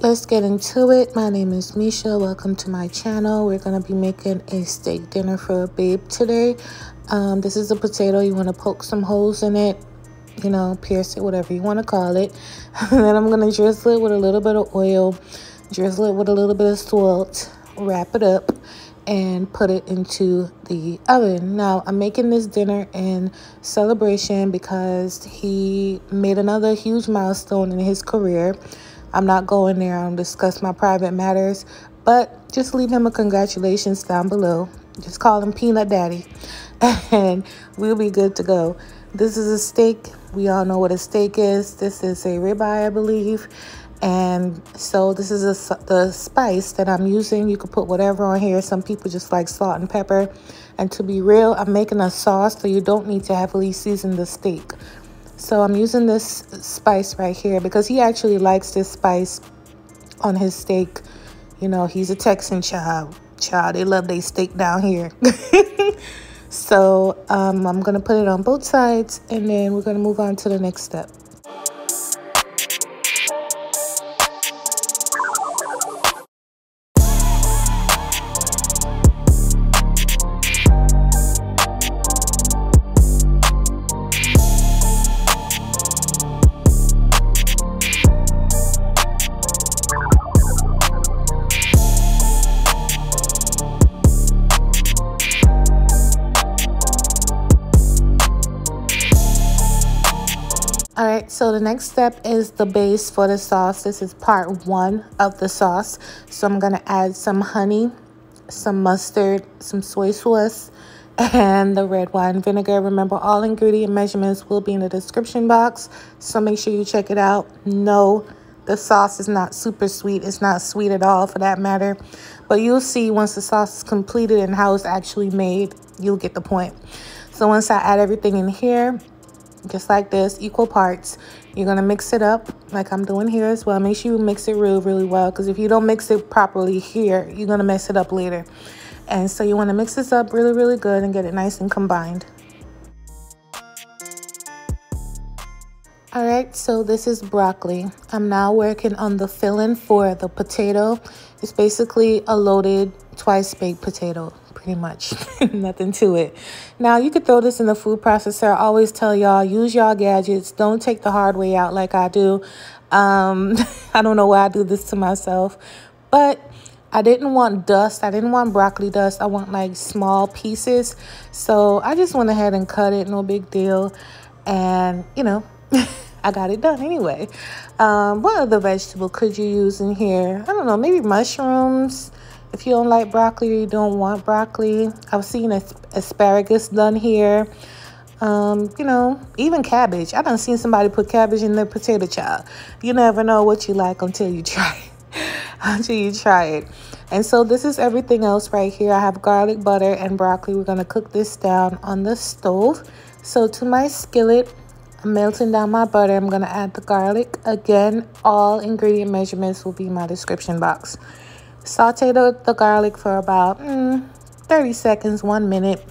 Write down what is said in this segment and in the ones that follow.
let's get into it. My name is Misha. Welcome to my channel. We're going to be making a steak dinner for a babe today. This is a potato. You want to poke some holes in it, you know, pierce it, whatever you want to call it. And then I'm going to drizzle it with a little bit of oil, drizzle it with a little bit of salt, wrap it up, and put it into the oven. Now, I'm making this dinner in celebration because he made another huge milestone in his career. I'm not going there. I don't discuss my private matters, but just leave him a congratulations down below. Just call him Peanut Daddy, and we'll be good to go. This is a steak. We all know what a steak is. This is a ribeye, I believe. And so this is the spice that I'm using. You could put whatever on here. Some people just like salt and pepper. And to be real, I'm making a sauce, so you don't need to heavily season the steak. So I'm using this spice right here because he actually likes this spice on his steak. You know, he's a Texan child. They love their steak down here. So I'm going to put it on both sides, and then we're going to move on to the next step. All right, so the next step is the base for the sauce. This is part one of the sauce. So I'm going to add some honey, some mustard, some soy sauce, and the red wine vinegar. Remember, all ingredient measurements will be in the description box, so make sure you check it out. No, the sauce is not super sweet. It's not sweet at all, for that matter. But you'll see once the sauce is completed and how it's actually made, you'll get the point. So once I add everything in here, just like this, equal parts, you're going to mix it up like I'm doing here as well. Make sure you mix it really well, because if you don't mix it properly here, you're going to mess it up later. And so you want to mix this up really good and get it nice and combined. All right, so this is broccoli. I'm now working on the filling for the potato. It's basically a loaded twice baked potato, pretty much. Nothing to it. Now, you could throw this in the food processor. I always tell y'all, use y'all gadgets. Don't take the hard way out like I do. I don't know why I do this to myself, but I didn't want dust. I didn't want broccoli dust. I want like small pieces. So I just went ahead and cut it. No big deal. And, you know, I got it done anyway. What other vegetable could you use in here? I don't know, maybe mushrooms. If you don't like broccoli or you don't want broccoli. I've seen asparagus done here. You know, even cabbage. I done seen somebody put cabbage in their potato child. You never know what you like until you try it. And so this is everything else right here. I have garlic, butter, and broccoli. We're going to cook this down on the stove. So to my skillet, I'm melting down my butter. I'm going to add the garlic. Again, all ingredient measurements will be in my description box. Saute the garlic for about 30 seconds, 1 minute,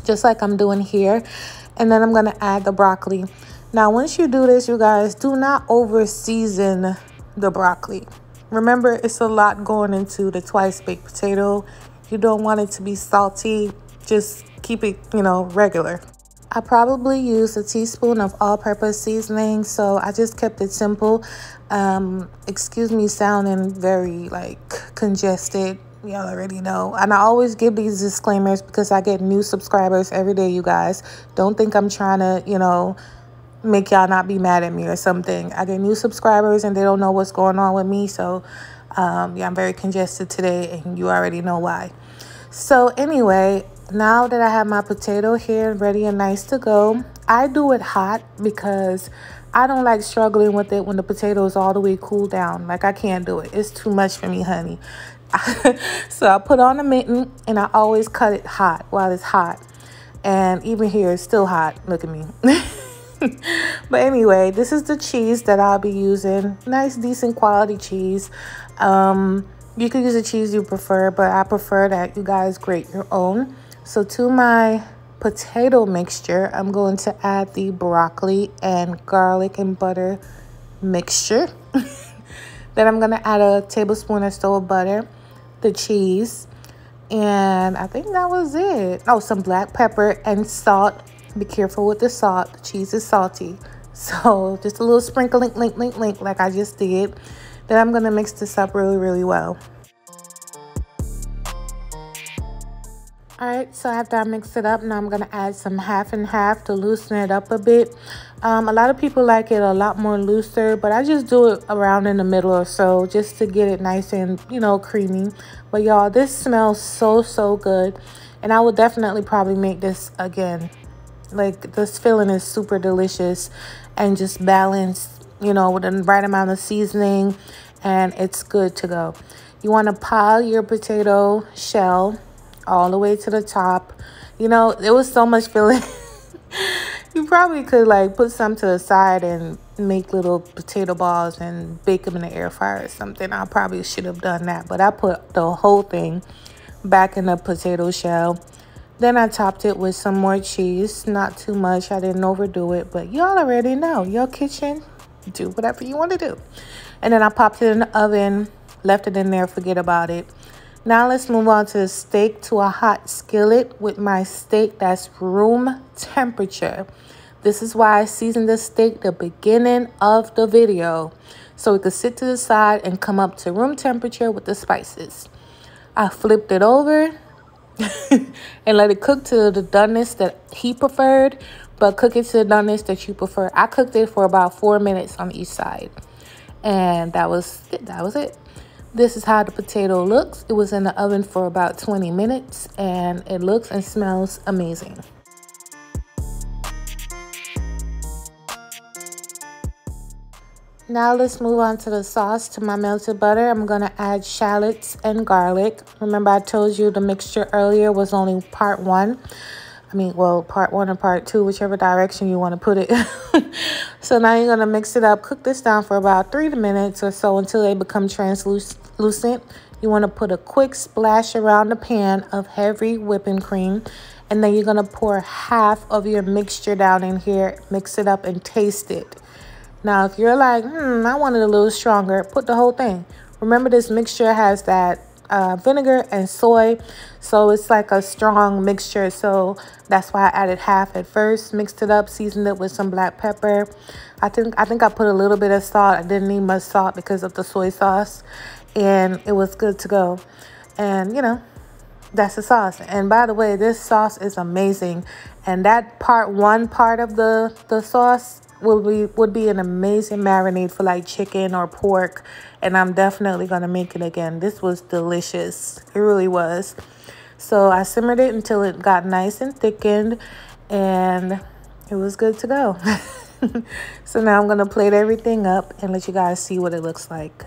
just like I'm doing here. And then I'm going to add the broccoli. Now, once you do this, you guys, do not over season the broccoli. Remember, it's a lot going into the twice baked potato. You don't want it to be salty. Just keep it, you know, regular. I probably used a teaspoon of all-purpose seasoning, so I just kept it simple. Excuse me sounding very like congested, y'all already know. And I always give these disclaimers because I get new subscribers every day, you guys. Don't think I'm trying to, you know, make y'all not be mad at me or something. I get new subscribers and they don't know what's going on with me, so yeah, I'm very congested today, and you already know why. So anyway, now that I have my potato here ready and nice to go, I do it hot because I don't like struggling with it when the potato is all the way cooled down. Like, I can't do it. It's too much for me, honey. So I put on a mitten, and I always cut it hot while it's hot. And even here, it's still hot. Look at me. But anyway, this is the cheese that I'll be using. Nice, decent quality cheese. You could use the cheese you prefer, but I prefer that you guys grate your own. So to my potato mixture, I'm going to add the broccoli and garlic and butter mixture. Then I'm gonna add a tablespoon or so of butter, the cheese, and I think that was it. Oh, some black pepper and salt. Be careful with the salt. The cheese is salty. So just a little sprinkling, link, like I just did. Then I'm gonna mix this up really, really well. All right, so after I mix it up, now I'm gonna add some half and half to loosen it up a bit. A lot of people like it a lot more looser, but I just do it around in the middle or so just to get it nice and, you know, creamy. But y'all, this smells so, so good. And I will definitely probably make this again. Like, this filling is super delicious and just balanced, you know, with the right amount of seasoning, and it's good to go. You want to pile your potato shell all the way to the top. You know, it was so much filling. You probably could like put some to the side and make little potato balls and bake them in the air fryer or something. I probably should have done that, but I put the whole thing back in the potato shell. Then I topped it with some more cheese. Not too much. I didn't overdo it, but y'all already know. Your kitchen, do whatever you want to do. And then I popped it in the oven, left it in there, forget about it. Now let's move on to the steak, to a hot skillet with my steak that's room temperature. This is why I seasoned the steak the beginning of the video, so it could sit to the side and come up to room temperature with the spices. I flipped it over and let it cook to the doneness that he preferred, but cook it to the doneness that you prefer. I cooked it for about 4 minutes on each side, and that was it. This is how the potato looks. It was in the oven for about 20 minutes, and it looks and smells amazing. Now let's move on to the sauce. To my melted butter, I'm going to add shallots and garlic. Remember, I told you the mixture earlier was only part one. Well, part one or part two, whichever direction you want to put it. So now you're going to mix it up. Cook this down for about 3 minutes or so until they become translucent. You want to put a quick splash around the pan of heavy whipping cream. And then you're going to pour half of your mixture down in here. Mix it up and taste it. Now, if you're like, I want it a little stronger, put the whole thing. Remember, this mixture has that vinegar and soy, so it's like a strong mixture. So that's why I added half at first, mixed it up, seasoned it with some black pepper. I think I put a little bit of salt. I didn't need much salt because of the soy sauce, and it was good to go. And you know, that's the sauce. And by the way, this sauce is amazing, and that part of the sauce would be an amazing marinade for like chicken or pork, and I'm definitely gonna make it again. This was delicious. It really was. So I simmered it until it got nice and thickened, and it was good to go. So now I'm gonna plate everything up and let you guys see what it looks like.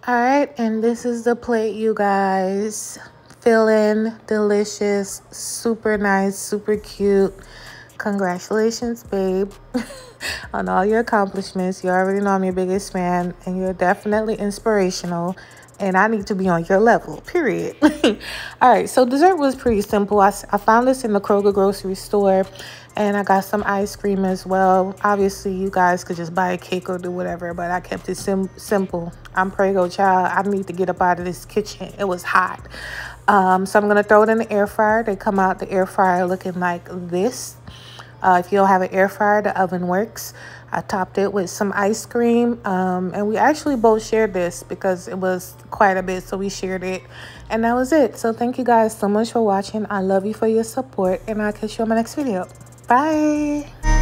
Alright, and this is the plate, you guys. Filling, delicious, super nice, super cute. Congratulations, babe, on all your accomplishments. You already know I'm your biggest fan, and you're definitely inspirational, and I need to be on your level, period. Alright, so dessert was pretty simple. I found this in the Kroger grocery store, and I got some ice cream as well. Obviously, you guys could just buy a cake or do whatever, but I kept it simple. I'm prego child. I need to get up out of this kitchen. It was hot. So I'm going to throw it in the air fryer. They come out the air fryer looking like this. If you don't have an air fryer, the oven works. I topped it with some ice cream. And we actually both shared this because it was quite a bit. So we shared it. And that was it. So thank you guys so much for watching. I love you for your support. And I'll catch you on my next video. Bye.